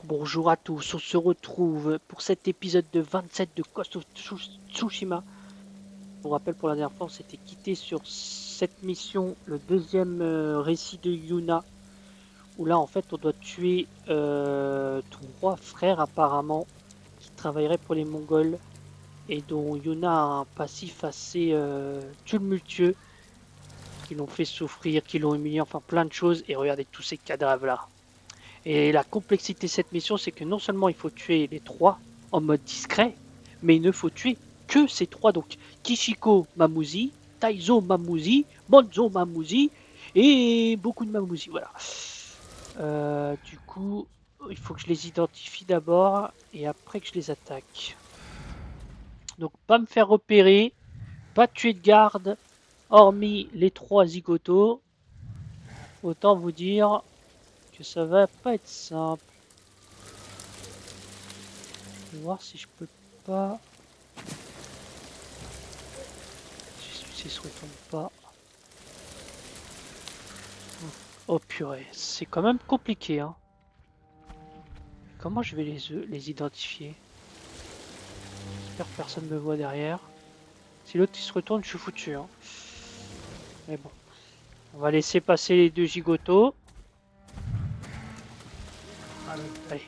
Bonjour à tous, on se retrouve pour cet épisode de 27 de Ghost of Tsushima. Je vous rappelle, pour la dernière fois, on s'était quitté sur cette mission, le deuxième récit de Yuna, où là, en fait, on doit tuer 3 frères apparemment, qui travailleraient pour les Mongols, et dont Yuna a un passif assez tumultueux, qui l'ont fait souffrir, qui l'ont humilié, enfin plein de choses, et regardez tous ces cadavres-là. Et la complexité de cette mission, c'est que non seulement il faut tuer les 3 en mode discret, mais il ne faut tuer que ces 3. Donc Kishiko Mamouzi, Taizo Mamouzi, Bonzo Mamouzi et beaucoup de Mamouzi. Voilà. Du coup, il faut que je les identifie d'abord et après que je les attaque. Donc pas me faire repérer, pas tuer de garde, hormis les 3 zigotos. Autant vous dire que ça va pas être simple. Je vais voir si je peux pas. Si celui-ci se retourne pas. Oh purée, c'est quand même compliqué, hein. Comment je vais les identifier? J'espère que personne me voit derrière. Si l'autre il se retourne, je suis foutu, hein. Mais bon. On va laisser passer les 2 gigotos. Allez.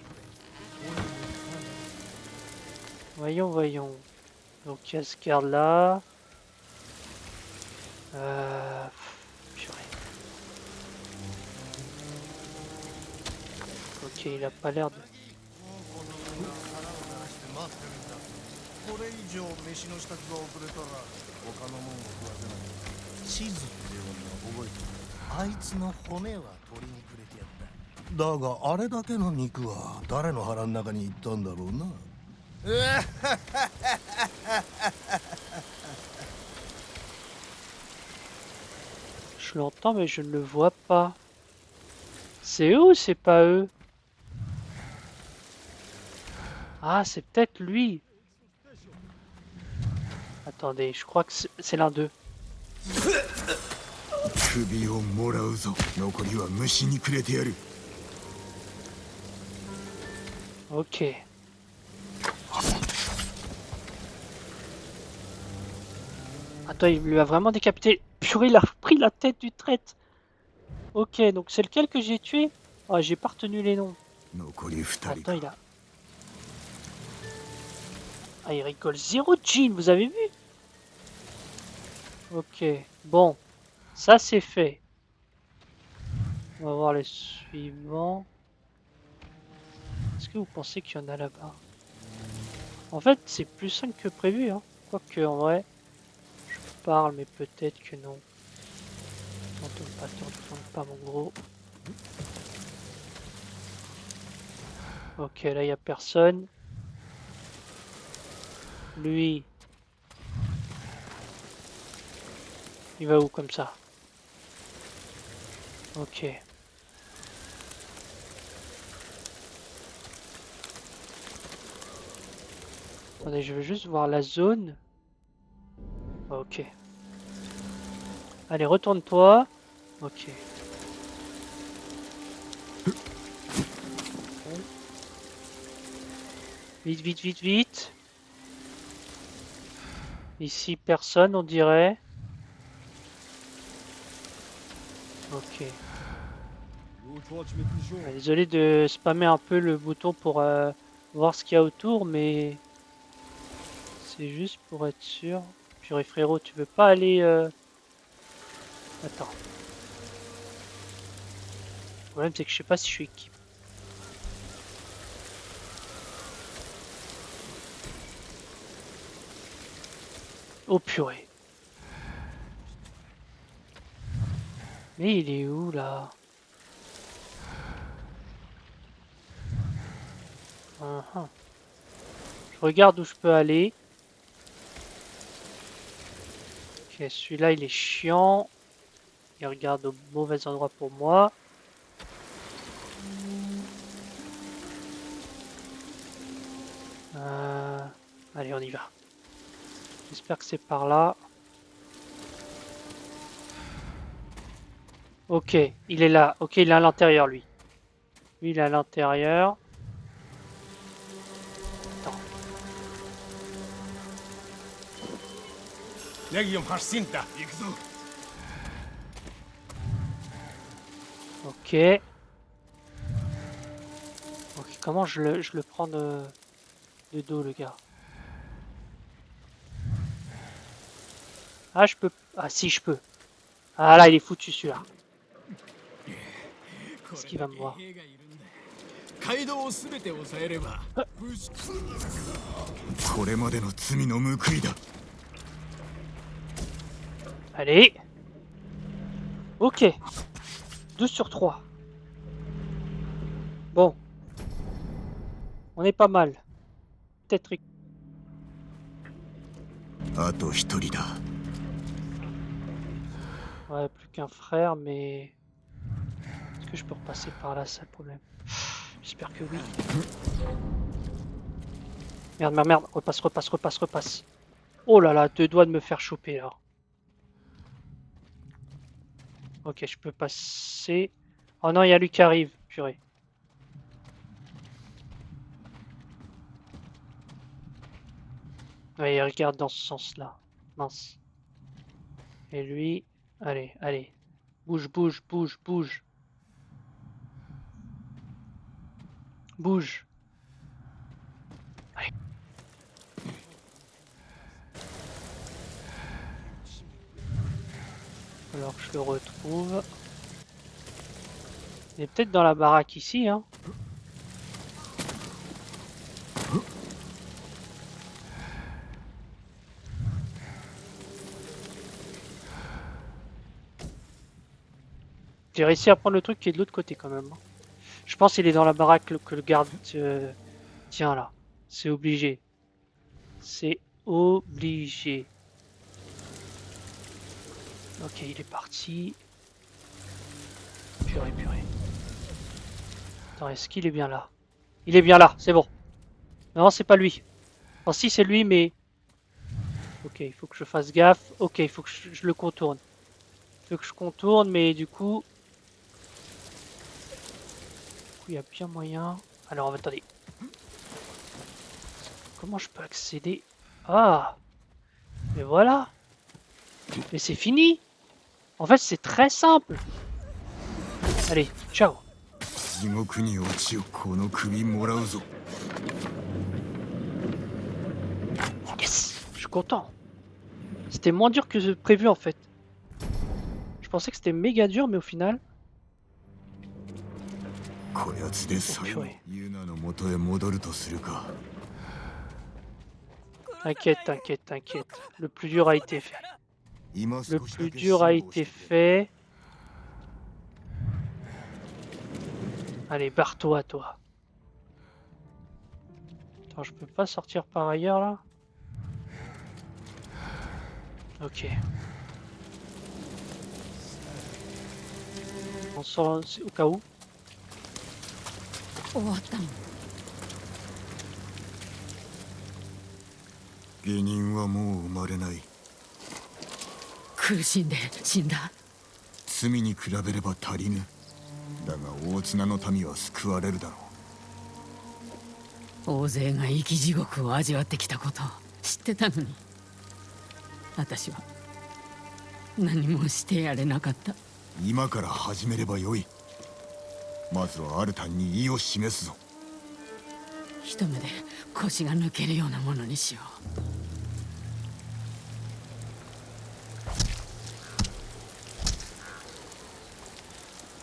Voyons. Donc il y a ce garde là. Purée. Ok, il a pas l'air de... Je l'entends mais je ne le vois pas. C'est eux ou c'est pas eux? Ah, c'est peut-être lui. Attendez, je crois que c'est l'un d'eux. Ok. Attends, il lui a vraiment décapité. Purée, il a pris la tête du traître. Ok, donc c'est lequel que j'ai tué? Ah, j'ai pas retenu les noms. Attends, il a... Ah, il rigole. 0 jean, vous avez vu? Ok, bon. Ça, c'est fait. On va voir les suivants. Est-ce que vous pensez qu'il y en a là-bas? En fait, c'est plus simple que prévu, hein. Quoique, en vrai, je parle, mais peut-être que non. Tourne pas, mon gros. Ok, là, il n'y a personne. Lui, il va où comme ça? Ok. Attendez, je veux juste voir la zone. Ok. Allez, retourne-toi. Ok. Vite. Ici, personne, on dirait. Ok. Désolé de spammer un peu le bouton pour voir ce qu'il y a autour, mais c'est juste pour être sûr. Purée frérot, tu veux pas aller... Attends. Le problème c'est que je sais pas si je suis équipé. Oh purée. Mais il est où là? Je regarde où je peux aller. Ok, celui-là il est chiant. Il regarde au mauvais endroit pour moi. Allez, on y va. J'espère que c'est par là. Ok, il est là. Ok, il est à l'intérieur lui. Lui, il est à l'intérieur. Legion har Sinta. Ok. Ok, comment je le prends de dos, le gars? Ah, je peux... Ah, si, je peux. Ah, là, il est foutu, celui-là. Est-ce qu'il va me voir? 街道を全て抑えればこれまでの罪の報いだ。 Allez. Ok. 2 sur 3. Bon. On est pas mal. Peut-être... あと一人だ。 Ouais, plus qu'un frère, mais... Est-ce que je peux repasser par là, c'est le problème? J'espère que oui. Merde, merde, merde. Repasse. Oh là là, 2 doigts de me faire choper, là. Ok, je peux passer... Oh non, il y a lui qui arrive, purée. Ouais, il regarde dans ce sens-là. Mince. Et lui... Allez, allez. Bouge. Bouge. Allez. Alors que je le retrouve. Il est peut-être dans la baraque ici, hein. J'ai réussi à prendre le truc qui est de l'autre côté quand même. Je pense qu'il est dans la baraque que le garde tient là. C'est obligé. C'est obligé. Ok, il est parti. Purée. Attends, est-ce qu'il est bien là? Il est bien là, c'est bon. Non, c'est pas lui. Enfin, si, c'est lui, mais... Ok, il faut que je fasse gaffe. Ok, il faut que je le contourne. Il faut que je contourne, mais du coup... il y a bien moyen... Alors, attendez. Comment je peux accéder? Ah! Mais voilà! Mais c'est fini! En fait, c'est très simple! Allez, ciao! 地獄に落ちよ、この首もらうぞ。 Yes! Je suis content! C'était moins dur que prévu en fait. Je pensais que c'était méga dur, mais au final... こやつで最後、ユナの元へ戻るとするか。 T'inquiète. Le plus dur a été fait. Le plus dur a été fait. Allez, barre-toi, toi. Attends, je peux pas sortir par ailleurs là? Ok. On sort au cas où. 終わったの。下人はもう生まれない。苦しんで死んだ。罪に比べれば足りぬ。だが大綱の民は救われるだろう。大勢が生き地獄を味わってきたことを知ってたのに、私は何もしてやれなかった。今から始めればよい。まずはアルタンに意を示すぞ。一目で腰が抜けるようなものにしよ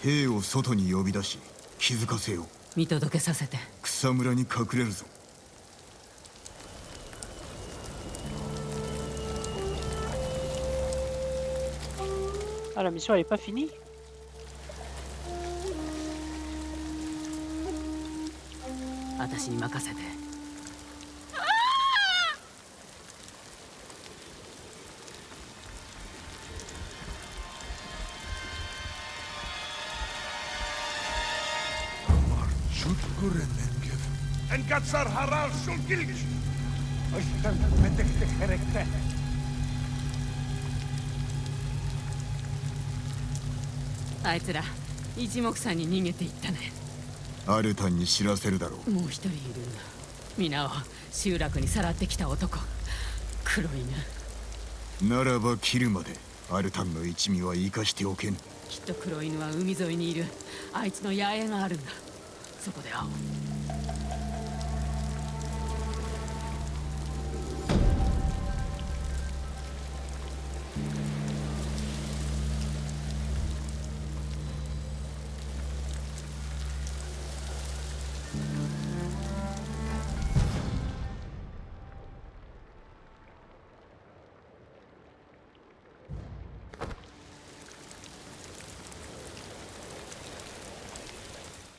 う。兵を外に呼び出し気づかせよう。見届けさせて。草むらに隠れるぞ。 Ah, la mission elle est pas finie? 私に任せて。Engatsar haral shulgilch. あいつら一目散に逃げていったね。アルタンに知らせるだろう。もう一人いる。皆を集落にさらってきた男。黒犬。ならば切るまでアルタンの一味は生かしておけぬ。きっと黒犬は海沿いにいる。あいつの野営があるんだ。そこで会おう。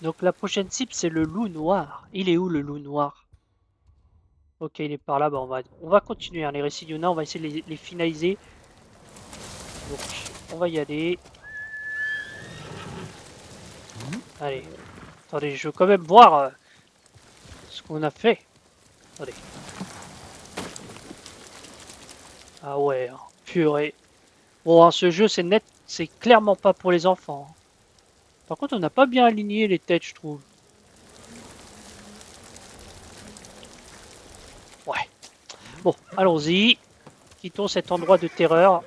Donc la prochaine cible, c'est le loup noir. Il est où le loup noir? Ok, il est par là. Bah, on va continuer. Hein. Les récits d'Yuna, on va essayer de les finaliser. Donc, on va y aller. Allez. Attendez, je veux quand même voir ce qu'on a fait. Attendez. Ah ouais, hein, purée. Bon, hein, ce jeu, c'est net. C'est clairement pas pour les enfants. Hein. Par contre, on n'a pas bien aligné les têtes, je trouve. Ouais. Bon, allons-y. Quittons cet endroit de terreur,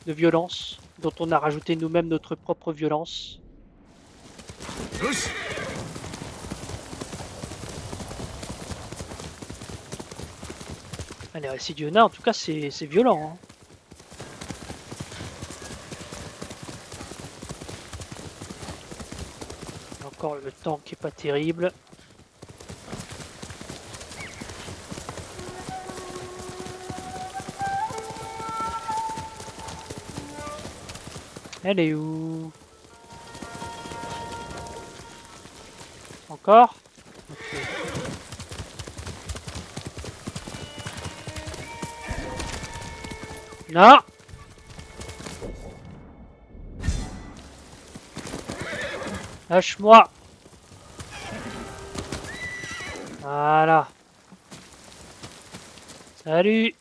de violence, dont on a rajouté nous-mêmes notre propre violence. Allez, récit d'Yuna, en tout cas, c'est violent. Hein. Encore le temps qui est pas terrible. Elle est où? Encore? Okay. Non! Lâche-moi! Voilà. Salut!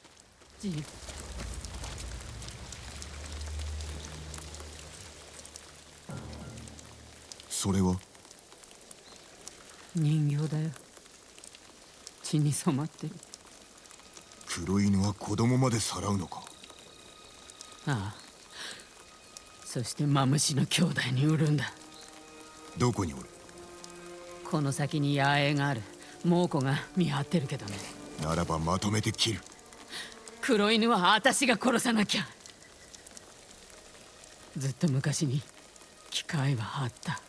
それは人形だよ。血に染まってる。黒犬は子供までさらうのか。ああ。そしてマムシの兄弟に売るんだ。どこにおる？この先に野営がある。猛虎が見張ってるけどね。ならばまとめて切る。黒犬は私が殺さなきゃ。ずっと昔に機会はあった。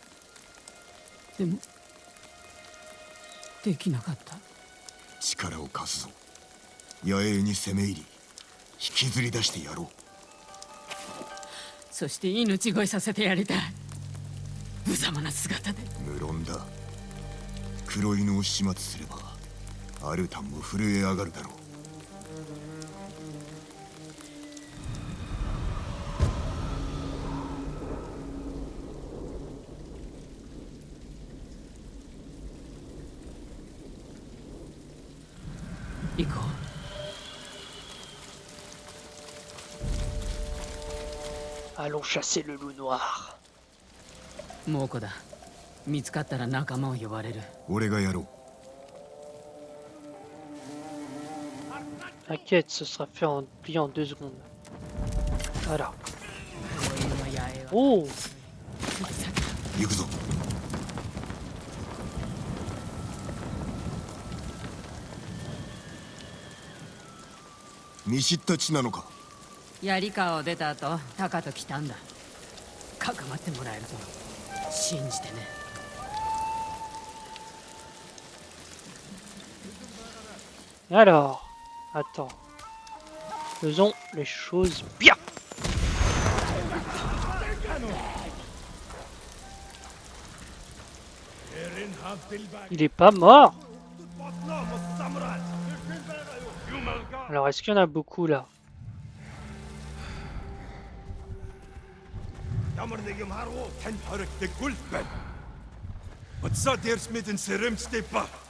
でもできなかった。力を貸すぞ。野営に攻め入り引きずり出してやろう。そして命乞いさせてやりたい。無様な姿で。無論だ。黒犬を始末すればアルタンも震え上がるだろう。行こう。Allons chasser le loup noir. 猛虎だ。見つかったら仲間を呼ばれる。俺がやろう。T'inquiète, ce sera fait en pliant en 2 secondes. Voilà. Oh! 行くぞ。見知った地なのか。槍川を出た後、タカと来たんだ。かくまってもらえると信じてね。Alors, attends. Faisons les choses bien. Il est pas mort. Alors, est-ce qu'il y en a beaucoup là?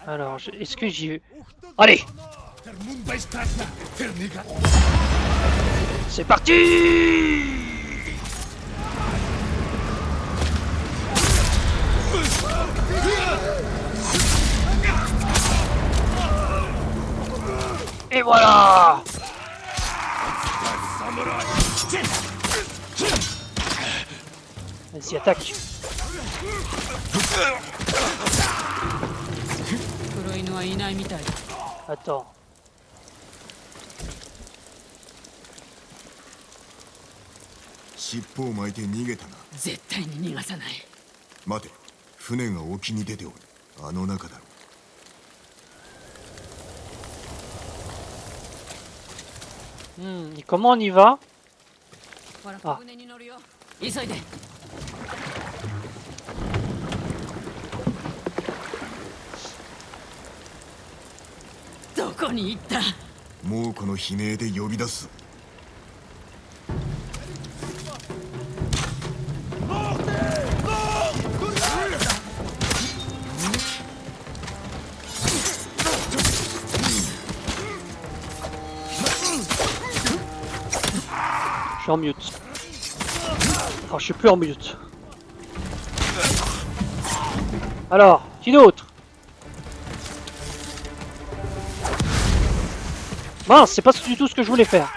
Alors, est-ce que j'ai... Allez! C'est parti! Et voilà! Vas-y, attaque. 黒犬はいないみたいだ。 Attends. 尻尾を巻いて逃げたな。絶対に逃がさない。待て、船が沖に出ておる。あの中だろう。Et comment on y va? ほら、あ船に乗るよ。急いで。どこに行った？もうこの悲鳴で呼び出すぞ。Je suis en mute. Enfin, je suis plus en mute. Alors, qui d'autre? Mince, c'est pas du tout ce que je voulais faire.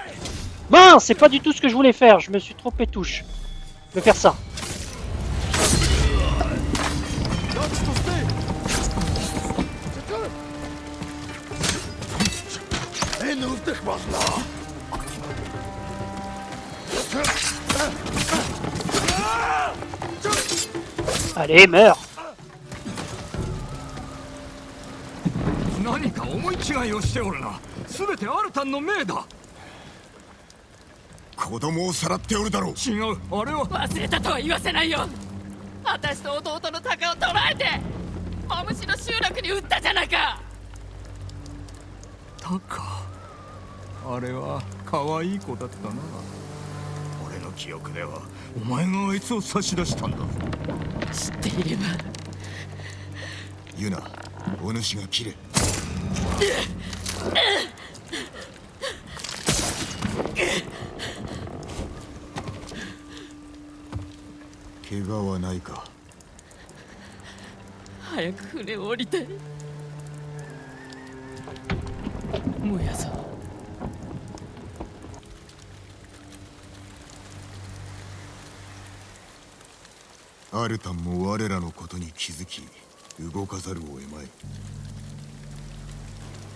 Mince, c'est pas du tout ce que je voulais faire. Je me suis trompé touche. Je vais faire ça. Allez, meurs. 何か思い違いをしておるな。全てアルタンの命だ。子供をさらっておるだろう。違う、あれは。忘れたとは言わせないよ。私と弟の鷹を捕らえてマムシの集落に撃ったじゃないか。タカ、あれは可愛い子だったな。俺の記憶ではお前があいつを差し出したんだ。知っていれば。ユナ、お主が切れ。怪我はないか。早く船を降りたい。燃やそう。アルタンも我らのことに気づき動かざるを得まい。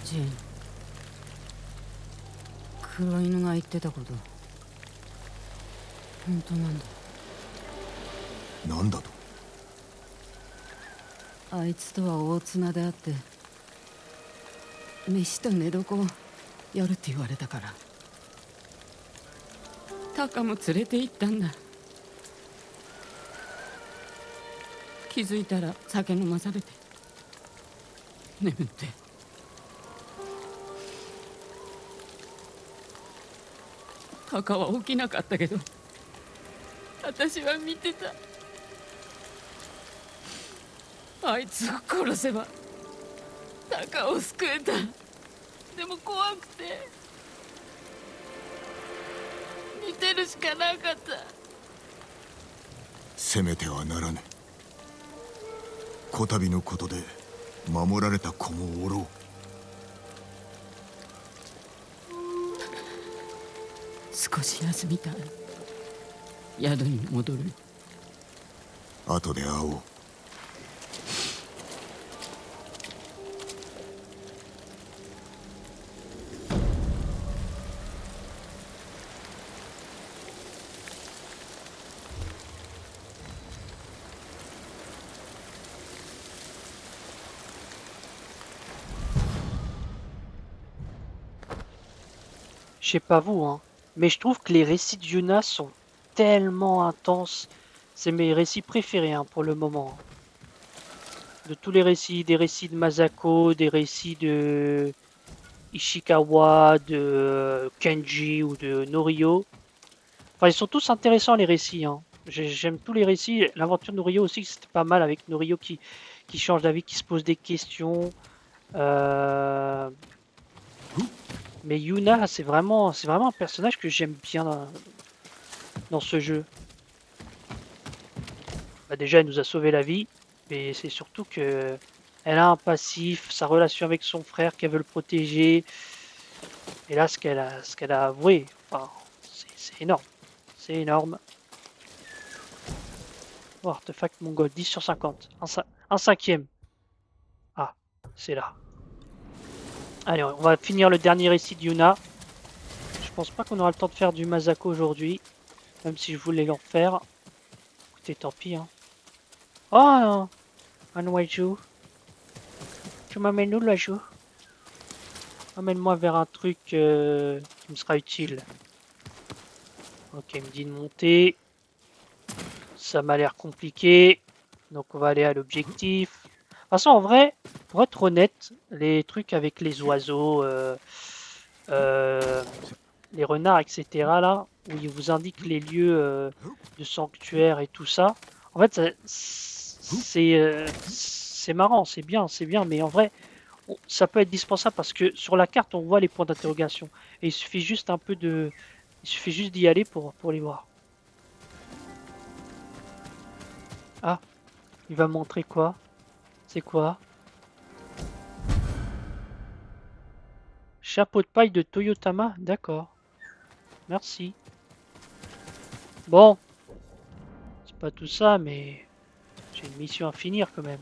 ジン、黒犬が言ってたこと本当なんだ。なんだと。あいつとは大綱であって飯と寝床をやるって言われたからタカも連れて行ったんだ。気づいたら酒飲まされて眠って。タカは起きなかったけど私は見てた。あいつを殺せばタカを救えた。でも怖くて見てるしかなかった。攻めてはならぬ。こたびのことで守られた子もおろう。少し休みたい。宿に戻る。後で会おう。Je sais pas vous, hein, mais je trouve que les récits de Yuna sont tellement intenses. C'est mes récits préférés hein, pour le moment. De tous les récits, des récits de Masako, des récits de Ishikawa, de Kenji ou de Norio. Enfin, ils sont tous intéressants les récits. Hein. J'aime tous les récits. L'aventure de Norio aussi, c'était pas mal avec Norio qui change d'avis, qui se pose des questions. Mais Yuna, c'est vraiment un personnage que j'aime bien dans ce jeu. Bah déjà, elle nous a sauvé la vie, mais c'est surtout que elle a un passif, sa relation avec son frère, qu'elle veut le protéger. Et là, ce qu'elle a avoué, enfin, c'est énorme. C'est énorme. Oh, artefact mongol, 10 sur 50. Un cinquième. Ah, c'est là. Allez, on va finir le dernier récit de Yuna. Je pense pas qu'on aura le temps de faire du Masako aujourd'hui. Même si je voulais l'en faire. Écoutez, tant pis. Hein. Oh, un oiseau. Tu m'amènes où l'oiseau? Emmène-moi vers un truc qui me sera utile. Ok, il me dit de monter. Ça m'a l'air compliqué. Donc on va aller à l'objectif. De toute façon, en vrai, pour être honnête, les trucs avec les oiseaux, les renards, etc., là, où ils vous indiquent les lieux de sanctuaire et tout ça, en fait, c'est marrant, c'est bien, mais en vrai, ça peut être dispensable parce que sur la carte, on voit les points d'interrogation. Et il suffit juste un peu de... Il suffit juste d'y aller pour les voir. Ah, il va me montrer quoi? C'est quoi? Chapeau de paille de Toyotama? D'accord. Merci. Bon. C'est pas tout ça, mais... J'ai une mission à finir quand même.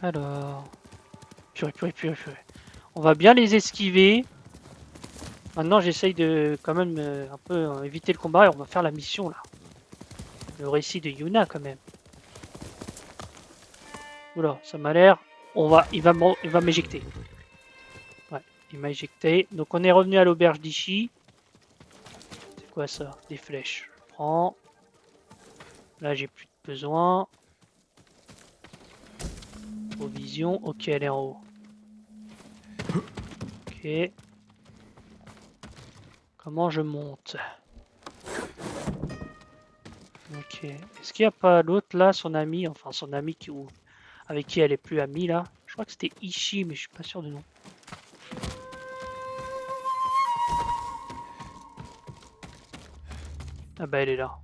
Alors... Purée. On va bien les esquiver. Maintenant, j'essaye de quand même un peu éviter le combat et on va faire la mission là. Le récit de Yuna quand même. Oula, ça m'a l'air... Il va m'éjecter. Ouais, il m'a éjecté. Donc on est revenu à l'auberge d'Ishi. C'est quoi ça? Des flèches. Je prends. Là, j'ai plus de besoin. Provision. Ok, elle est en haut. Ok. Comment je monte? Ok. Est-ce qu'il n'y a pas l'autre là, son ami? Enfin, son ami avec qui elle est plus amie là. Je crois que c'était Ishi, mais je suis pas sûr de nom. Ah bah elle est là.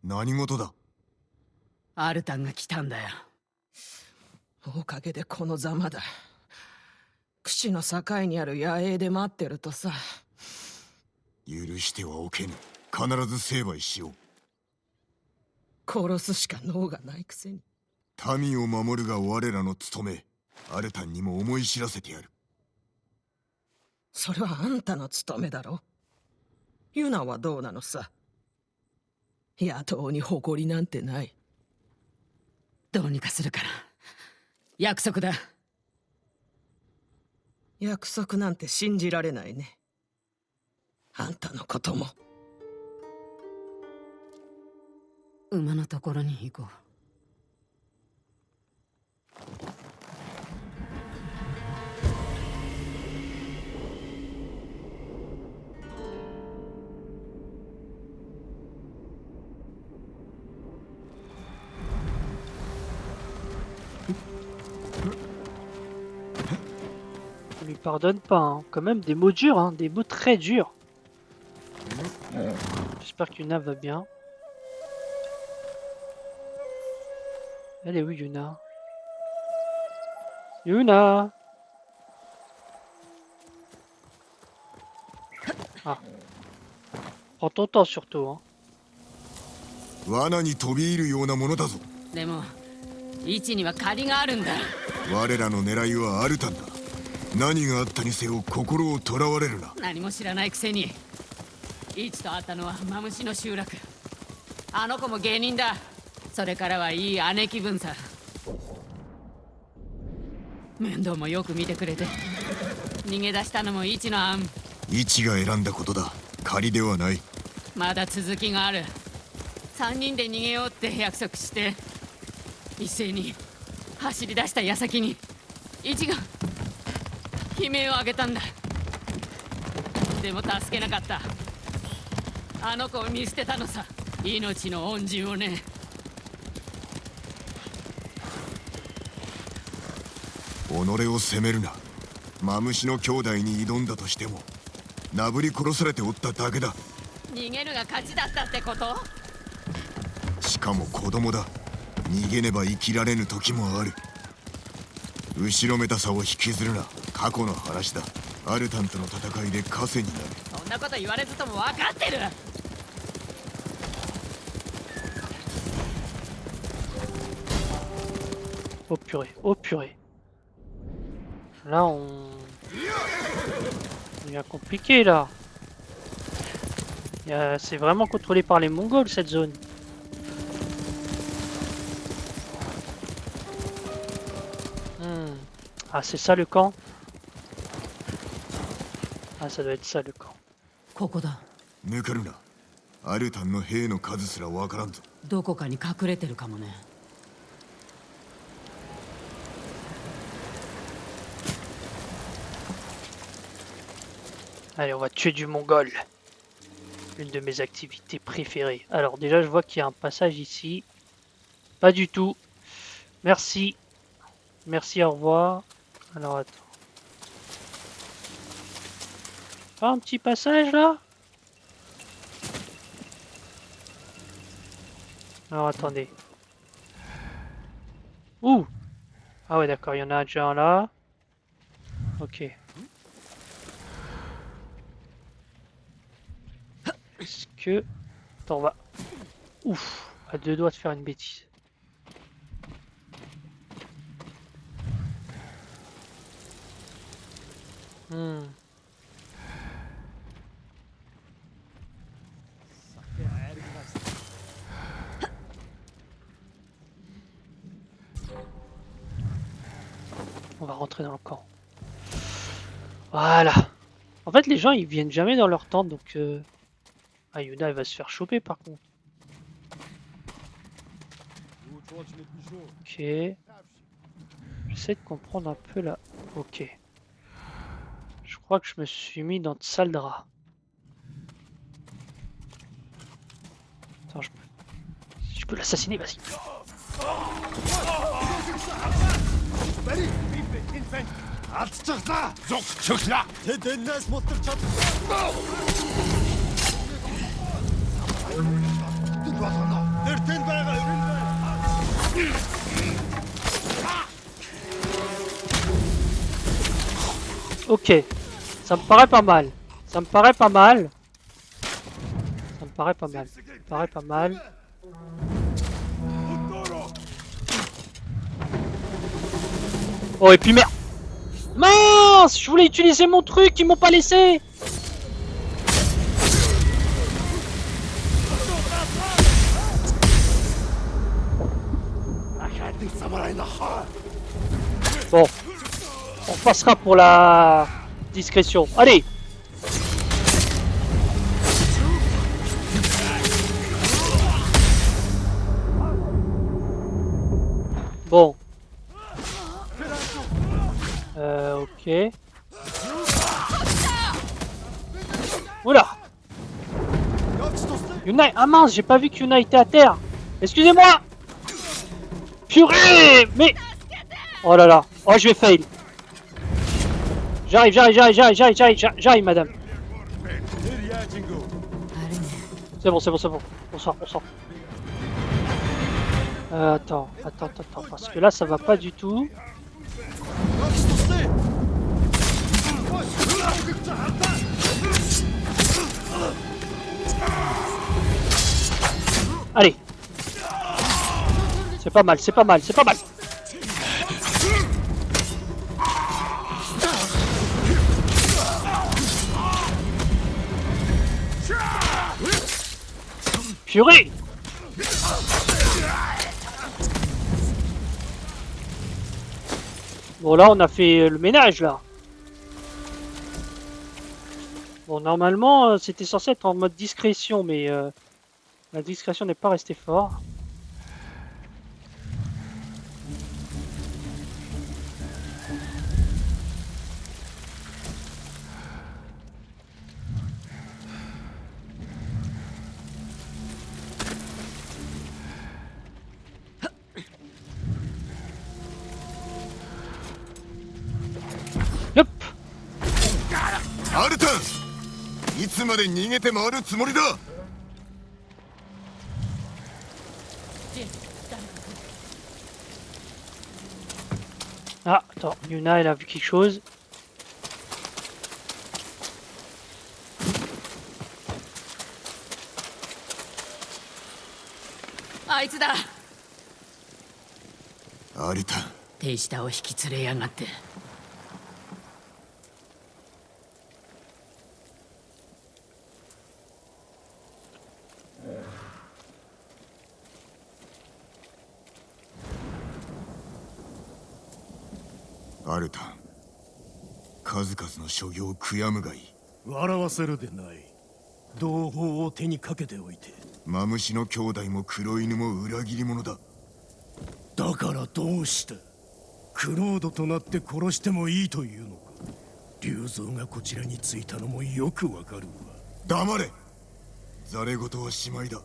Nani goto da? アルタンが来たんだよ。おかげでこのざまだ。櫛の境にある野営で待ってるとさ。許してはおけぬ。必ず成敗しよう。殺すしか能がないくせに。民を守るが我らの務め。アルタンにも思い知らせてやる。それはあんたの務めだろ。ユナはどうなのさ。野党に誇りなんてない。どうにかするから。約束だ。約束なんて信じられないね。あんたのことも。馬のところに行こう。On lui pardonne pas, hein. Quand même des mots durs, hein. Des mots très durs. J'espère que Yuna va bien. Elle est où Yuna? Yuna! Ah. Prends ton temps surtout, hein. 罠に飛び入るようなものだぞ。でも位置には借りがあるんだ。我らの狙いはアルタンだ。何があったにせよ心をとらわれるな。何も知らないくせに。イチと会ったのはマムシの集落。あの子も芸人だ。それからはいい姉貴分さ。面倒もよく見てくれて。逃げ出したのもイチの案。イチが選んだことだ。仮ではない。まだ続きがある。3人で逃げようって約束して一斉に走り出した矢先にイチが悲鳴を上げたんだ。でも助けなかった。あの子を見捨てたのさ。命の恩人をね。己を責めるな。マムシの兄弟に挑んだとしてもなぶり殺されておっただけだ。逃げるが勝ちだったってこと？しかも子供だ。逃げねば生きられぬ時もある。後ろめたさを引きずるな。過去の話だ。アルタンとの戦いで枷になる。そんなこと言われずとも分かってる。 Oh purée, oh purée. Là on... Il devient compliqué là. C'est vraiment contrôlé par les Mongols cette zone. Ah c'est ça le camp? Ah ça doit être ça le camp. ここだ。抜かるな。アルタンの兵の数すらわからんぞ。どこかに隠れてるかもね。Allez, on va tuer du Mongol. Une de mes activités préférées. Alors déjà, je vois qu'il y a un passage ici. Pas du tout. Merci. Merci, au revoir. Alors, attends. Pas un petit passage, là? Alors, attendez. Ouh! Ah ouais, d'accord, il y en a déjà un là. Ok. Est-ce que... Attends, on va... Ouf! À deux doigts de faire une bêtise. On va rentrer dans le camp. Voilà. En fait, les gens, ils viennent jamais dans leur tente, donc... Ah, Yuna, elle va se faire choper, par contre. Ok. J'essaie de comprendre un peu là. Ok. Je crois que je me suis mis dans de sales draps. Attends, je peux l'assassiner, vas-y. Ok, ça me paraît pas mal. Ça me paraît pas mal. Ça me paraît pas mal. Ça me paraît pas mal. Oh et puis merde. Mince, je voulais utiliser mon truc, ils m'ont pas laissé. Bon, on passera pour la discrétion. Allez. Bon. Ok. Oula. Yuna, ah mince, j'ai pas vu que Yuna était à terre. Excusez-moi. Purée, mais... Oh là là. Oh, je vais fail. J'arrive, madame. C'est bon. On sort. Attends. Parce que là, ça va pas du tout. Allez. C'est pas mal. Purée. Bon là on a fait le ménage là. Bon normalement c'était censé être en mode discrétion mais la discrétion n'est pas restée fort. Hop. つまで逃げて回るつもりだ。 Ah, attends, Yuna, elle a vu quelque chose. Ah, あいつだ。アルタ、手下を引き連れやがって。アルタン、数々の所業を悔やむがいい。笑わせるでない。同胞を手にかけておいて。マムシの兄弟も黒犬も裏切り者だ。だからどうした？クロードとなって殺してもいいというのか。竜蔵がこちらに着いたのもよくわかるわ。黙れ。ざれ言はしまいだ。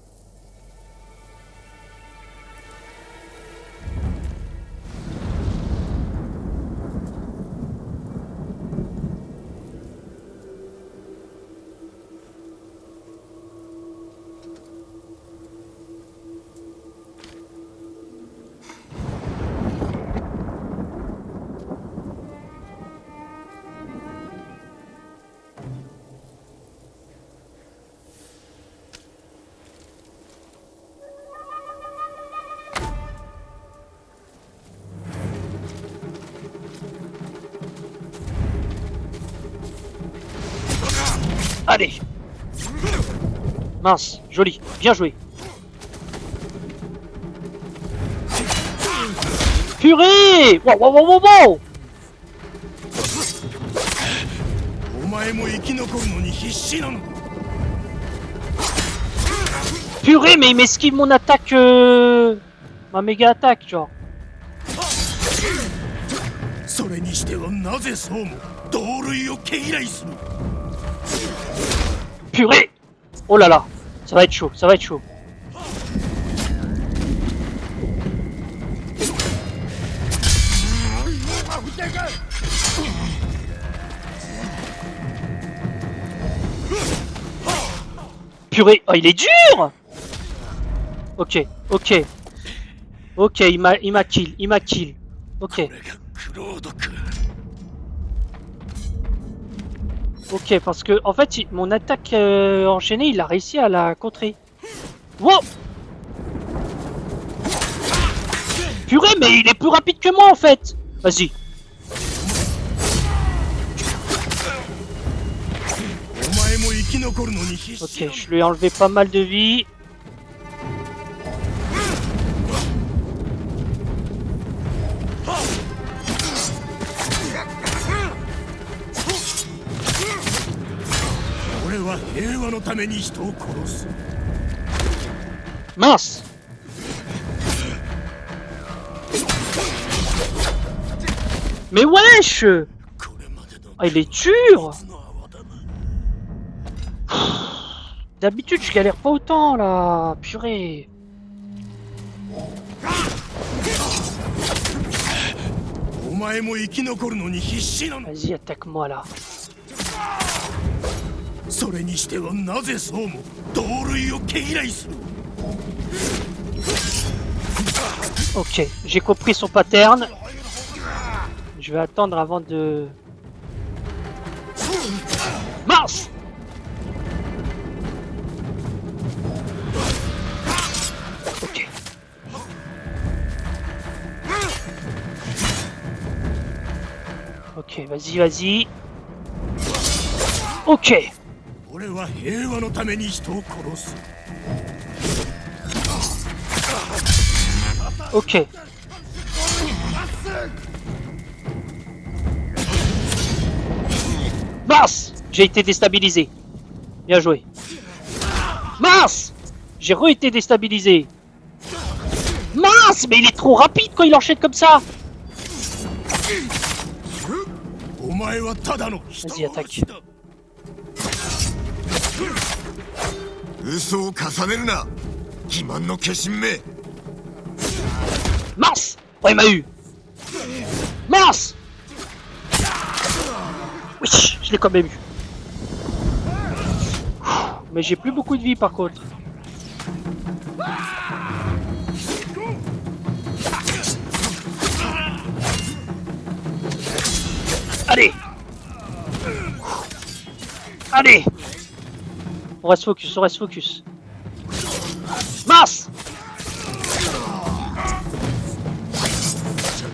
Allez. Mince, joli, bien joué. Purée! Wow, wow, wow, wow, wow! お前も生き残るのに必死なのか。 Purée, mais il m'esquive mon attaque, ma méga attaque, genre. それにしてはなぜそうも同類を毛嫌いする。 Purée! Oh là là, ça va être chaud, ça va être chaud. Purée, oh il est dur! Ok, ok. Ok, il m'a kill, il m'a kill. Ok. これがクロードか。 Ok, parce que en fait, mon attaque enchaînée, il a réussi à la contrer. Wow! Purée, mais il est plus rapide que moi en fait! Vas-y. お前も生き残るのに必死 Ok, なの。 je lui ai enlevé pas mal de vie. Mince! Mais wesh! Ah, il est dur! D'habitude, je galère pas autant là, purée. Vas-y, attaque-moi là. それにしてはなぜそうも同類を毛嫌いする。 Ok, j'ai compris son pattern. Je vais attendre avant de... Mince! Ok. Ok, vas-y, vas-y. Ok. 俺は平和のために人を殺す。 Ok. Mince! J'ai été déstabilisé. Bien joué. Mince! J'ai re-été déstabilisé. Mince! Mais il est trop rapide quand il enchaîne comme ça. Vas-y, attaque. 嘘を重ねるな。欺瞞の化身め。 Mince! Oh, il m'a eu! Mince! Oui, je l'ai quand même eu. Mais j'ai plus beaucoup de vie par contre. Allez! Allez! On reste focus, on reste focus. Mince!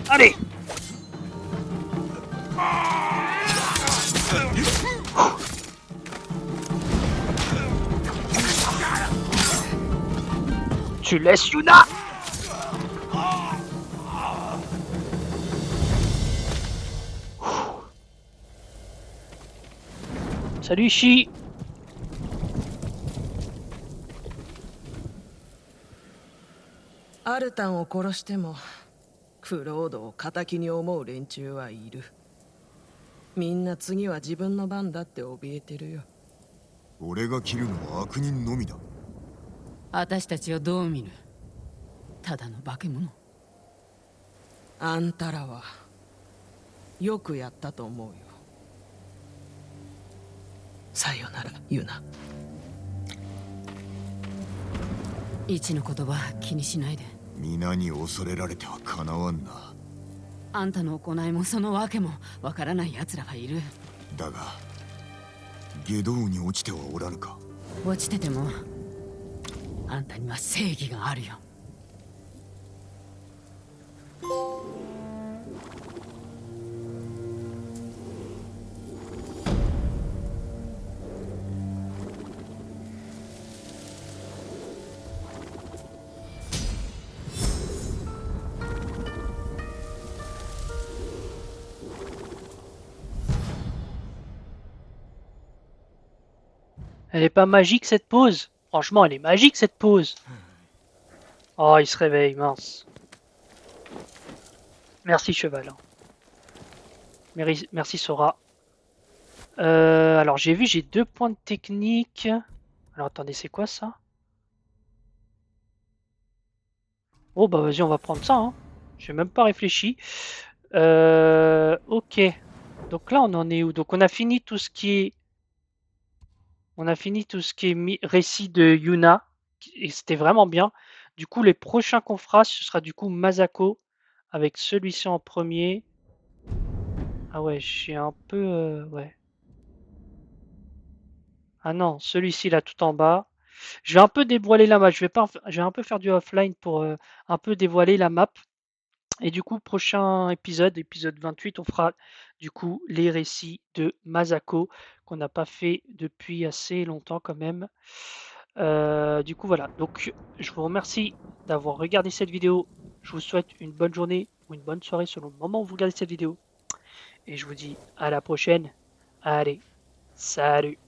Allez! Tu laisses Yuna! Salut Chi!アルタンを殺してもクロードを敵に思う連中はいる。みんな次は自分の番だって怯えてるよ。俺が切るのは悪人のみだ。私たちをどう見る？ただの化け物。あんたらはよくやったと思うよ。さよならユナ。一の言葉気にしないで。皆に恐れられてはかなわんな。あんたの行いもその訳もわからない奴らがいる。だが下道に落ちてはおらぬか。落ちててもあんたには正義があるよ。Elle est pas magique cette pause? Franchement, elle est magique cette pause. Oh, il se réveille, mince. Merci cheval. Merci Sora. Alors j'ai vu, j'ai 2 points de technique. Alors attendez, c'est quoi ça? Oh bah vas-y, on va prendre ça. Hein. J'ai même pas réfléchi. Ok. Donc là, on en est où? Donc on a fini tout ce qui est... On a fini tout ce qui est récit de Yuna. Et c'était vraiment bien. Du coup, les prochains qu'on fera, ce sera du coup Masako. Avec celui-ci en premier. Ah ouais, je suis un peu... ouais. Ah non, celui-ci là tout en bas. Je vais un peu dévoiler la map. Je vais un peu faire du offline pour un peu dévoiler la map. Et du coup, prochain épisode, épisode 28, on fera du coup les récits de Masako qu'on n'a pas fait depuis assez longtemps quand même. Du coup, voilà. Donc, je vous remercie d'avoir regardé cette vidéo. Je vous souhaite une bonne journée ou une bonne soirée selon le moment où vous regardez cette vidéo. Et je vous dis à la prochaine. Allez, salut!